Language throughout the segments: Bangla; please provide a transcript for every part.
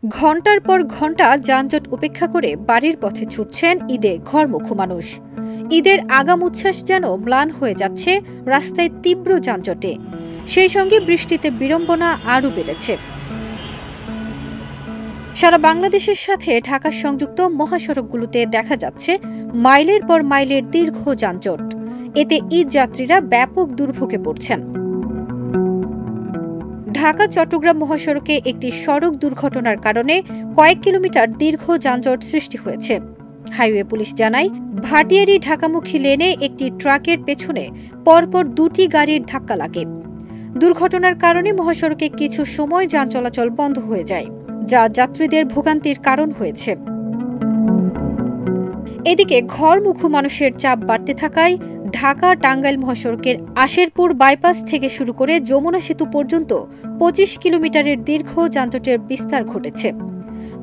ঘণ্টার পর ঘণ্টা যানজট উপেক্ষা করে বাড়ির পথে ছুটছেন ঈদে ঘরমুখো মানুষ। ঈদের আগাম উচ্ছ্বাস যেন ম্লান হয়ে যাচ্ছে রাস্তায় তীব্র যানজটে। সেই সঙ্গে বৃষ্টিতে বিড়ম্বনা আরও বেড়েছে। সারা বাংলাদেশের সাথে ঢাকার সংযুক্ত মহাসড়কগুলোতে দেখা যাচ্ছে মাইলের পর মাইলের দীর্ঘ যানজট। এতে ঈদ যাত্রীরা ব্যাপক দুর্ভোগে পড়ছেন। ঢাকা চট্টগ্রাম মহাসড়কে একটি সড়ক দুর্ঘটনার কারণে কয়েক কিলোমিটার দীর্ঘ যানজট সৃষ্টি হয়েছে। হাইওয়ে পুলিশ জানায়, ভাটিয়ারী ঢাকামুখী লেনে একটি ট্রাকের পেছনে পরপর দুটি গাড়ির ধাক্কা লাগে। দুর্ঘটনার কারণে মহাসড়কে কিছু সময় যান চলাচল বন্ধ হয়ে যায়, যা যাত্রীদের ভোগান্তির কারণ হয়েছে। এদিকে ঘরমুখো মানুষের চাপ বাড়তে থাকায় ঢাকা টাঙ্গাইল মহাসড়কের আশেরপুর বাইপাস থেকে শুরু করে যমুনা সেতু পর্যন্ত ২৫ কিলোমিটারের দীর্ঘ যানজটের বিস্তার ঘটেছে।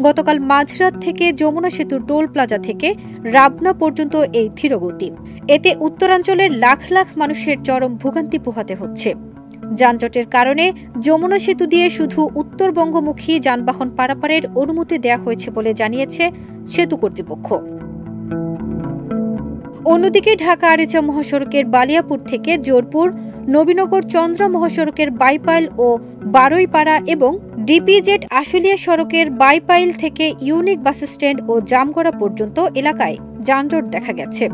গতকাল মাঝরাত থেকে যমুনা সেতুর টোল প্লাজা থেকে রাবনা পর্যন্ত এই ধীরগতি। এতে উত্তরাঞ্চলের লাখ লাখ মানুষের চরম ভোগান্তি পোহাতে হচ্ছে। যানজটের কারণে যমুনা সেতু দিয়ে শুধু উত্তরবঙ্গমুখী যানবাহন পারাপারের অনুমতি দেওয়া হয়েছে বলে জানিয়েছে সেতু কর্তৃপক্ষ। অন্যদিকে ঢাকা আরিচা মহাসড়কের বালিয়াপুর থেকে জোরপুর, নবীনগর চন্দ্রা মহাসড়কের বাইপাইল ও বারুইপাড়া এবং ডিপিজেড আশুলিয়া সড়কের বাইপাইল থেকে ইউনিক বাসস্ট্যান্ড ও জামগড়া পর্যন্ত এলাকায় যানজট দেখা গেছে।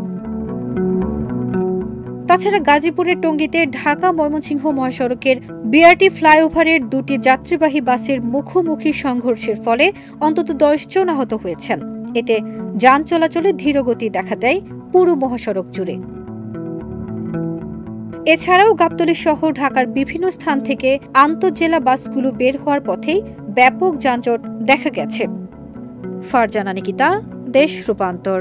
তাছাড়া গাজীপুরের টঙ্গীতে ঢাকা ময়মনসিংহ মহাসড়কের বিআরটি ফ্লাইওভারের দুটি যাত্রীবাহী বাসের মুখোমুখি সংঘর্ষের ফলে অন্তত ১০ জন আহত হয়েছেন। এতে যান চলাচলে ধীরগতি দেখা দেয় পুরো মহাসড়ক জুড়ে। এছাড়াও গাবতলী সহ ঢাকার বিভিন্ন স্থান থেকে আন্তঃজেলা বাসগুলো বের হওয়ার পথেই ব্যাপক যানজট দেখা গেছে। ফারজানা নিকিতা, দেশ রূপান্তর।